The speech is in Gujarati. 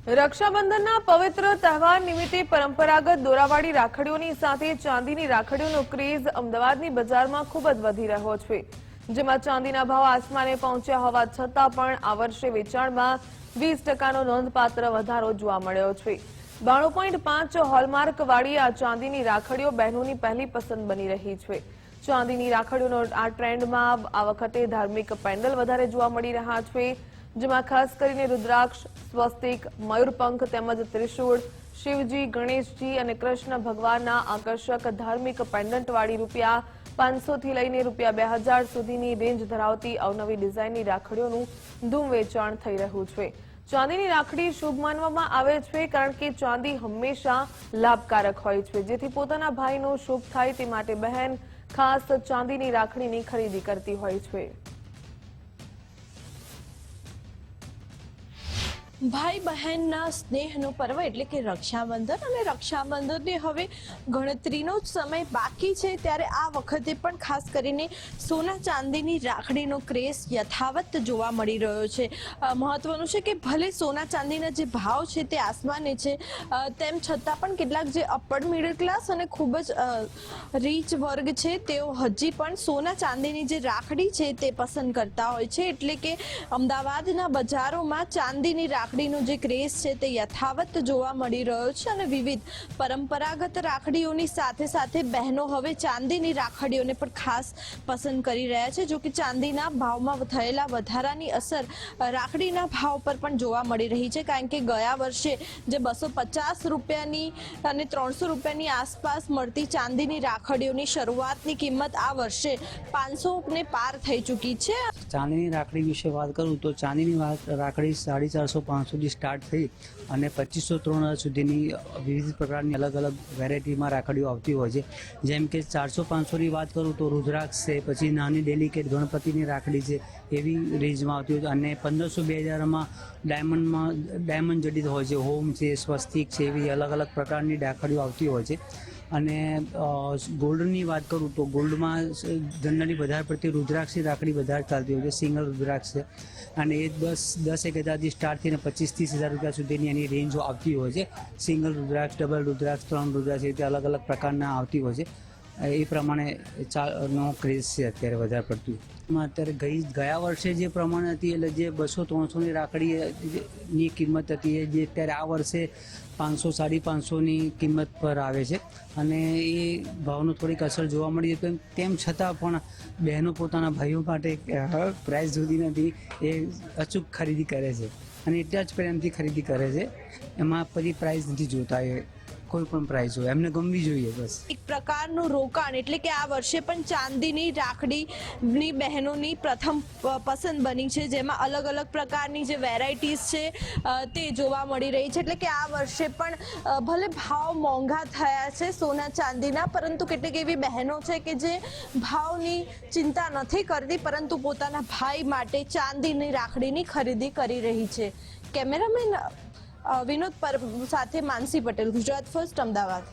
રક્ષાબંધનના પવિત્ર તહેવાર નિમિત્તે પરંપરાગત દોરાવાળી રાખડીઓની સાથે ચાંદીની રાખડીઓનો ક્રેઝ અમદાવાદની બજારમાં ખૂબ જ વધી રહ્યો છે, જેમાં ચાંદીના ભાવ આસમાને પહોંચ્યા હોવા છતાં પણ આ વર્ષે વેચાણમાં 20% નોંધપાત્ર વધારો જોવા મળ્યો છે। 92.5 હોલમાર્કવાળી આ ચાંદીની રાખડીઓ બહેનોની પહેલી પસંદ બની રહી છે। ચાંદીની રાખડીઓનો આ ટ્રેન્ડમાં આ વખતે ધાર્મિક પેન્ડલ વધારે જોવા મળી રહ્યા છે, જેમાં ખાસ કરીને રુદ્રાક્ષ, સ્વસ્તિક, મયુરપંખ તેમજ ત્રિશૂળ, શિવજી, ગણેશજી અને કૃષ્ણ ભગવાનના આકર્ષક ધાર્મિક પેન્ડન્ટવાળી ₹500 થી લઈને ₹2000 સુધીની રેન્જ ધરાવતી અવનવી ડિઝાઇનની રાખડીઓનું ધૂમ વેચાણ થઈ રહ્યું છે। ચાંદીની રાખડી શુભ માનવામાં આવે છે, કારણ કે ચાંદી હંમેશા લાભકારક હોય છે, જેથી પોતાના ભાઈનો શુભ થાય તે માટે બહેન ખાસ ચાંદીની રાખડીની ખરીદી કરતી હોય છે। ભાઈ બહેનના સ્નેહનો પર્વ એટલે કે રક્ષાબંધન અને રક્ષાબંધનને હવે ગણતરીનો જ સમય બાકી છે, ત્યારે આ વખતે પણ ખાસ કરીને સોના ચાંદીની રાખડીનો ક્રેઝ યથાવત જોવા મળી રહ્યો છે। મહત્વનું છે કે ભલે સોના ચાંદીના જે ભાવ છે તે આસમાને છે, તેમ છતાં પણ કેટલાક જે અપર મિડલ ક્લાસ અને ખૂબ જ રીચ વર્ગ છે તેઓ હજી પણ સોના ચાંદીની જે રાખડી છે તે પસંદ કરતા હોય છે, એટલે કે અમદાવાદના બજારોમાં ચાંદીની રાખડીનો જે ક્રેઝ છે તે યથાવત જોવા મળી રહ્યો છે અને વિવિધ પરંપરાગત રાખડીઓની સાથે સાથે બહેનો હવે ચાંદીની રાખડીઓને પણ ખાસ પસંદ કરી રહ્યા છે। જો કે ચાંદીના ભાવમાં થયેલા વધારાની અસર રાખડીના ભાવ પર પણ જોવા મળી રહી છે, કારણ કે ગયા વર્ષે જે ₹250 અને ₹300 આસપાસ મળતી ચાંદીની રાખડીઓની શરૂઆતની કિંમત આ વર્ષે 500 ને પાર થઈ ચૂકી છે। ચાંદીની રાખડી વિશે વાત કરું તો ચાંદીની રાખડી 450-500 થી સ્ટાર્ટ થઈ અને 2500-3000 સુધીની વિવિધ પ્રકારની અલગ અલગ વેરાયટીમાં રાખડીઓ આવતી હોય છે। જેમ કે 400-500ની વાત કરું તો રુદ્રાક્ષ છે, પછી નાની ડેલિકેટ ગણપતિની રાખડી છે, એવી રેન્જમાં આવતી હોય છે અને 1500-2000માં ડાયમંડ જડિત હોય છે, હોમ છે, સ્વસ્તિક છે, એવી અલગ અલગ પ્રકારની રાખડીઓ આવતી હોય છે। અને ગોલ્ડની વાત કરું તો ગોલ્ડમાં જનરલી વધારે પડતી રુદ્રાક્ષની રાખડી વધારે ચાલતી હોય છે, સિંગલ રુદ્રાક્ષ છે અને એ 10-10-1000થી સ્ટાર્ટ થઈને 25-30 હજાર રૂપિયા સુધીની એની રેન્જો આવતી હોય છે। સિંગલ રુદ્રાક્ષ, ડબલ રુદ્રાક્ષ, 3 રુદ્રાક્ષ એ રીતે અલગ અલગ પ્રકારના આવતી હોય છે। એ પ્રમાણે નો ક્રેઝ છે અત્યારે વધારે પડતું। અત્યારે ગયા વર્ષે જે પ્રમાણે હતી એટલે જે 200-300ની રાખડીની કિંમત હતી એ જે અત્યારે આ વર્ષે 500-550ની કિંમત પર આવે છે અને એ ભાવનો થોડીક અસર જોવા મળી છે। તેમ છતાં પણ બહેનો પોતાના ભાઈઓ માટે પ્રાઇસ જોતી નથી, એ અચૂક ખરીદી કરે છે અને એટલા જ પ્રેમથી ખરીદી કરે છે, એમાં પછી પ્રાઇસ નથી જોતા, એ કોઈ પણ પ્રાઇસ હોય એમને ગમવી જોઈએ બસ। એક પ્રકારનું રોકાણ એટલે કે આ વર્ષે પણ ચાંદીની રાખડીની બહેનોની પ્રથમ પસંદ બની છે, જેમાં અલગ અલગ પ્રકારની જે વેરાયટીઝ છે તે જોવા મળી રહી છે। એટલે કે આ વર્ષે પણ ભલે ભાવ મોંઘા થયા છે સોના ચાંદીના, પરંતુ કેટલીક એવી બહેનો છે કે જે ભાવની ચિંતા નથી કરતી, પરંતુ પોતાના ભાઈ માટે ચાંદીની રાખડીની ખરીદી કરી રહી છે। કેમેરામેન વિનોદ પર સાથે માનસી પટેલ, ગુજરાત ફર્સ્ટ, અમદાવાદ।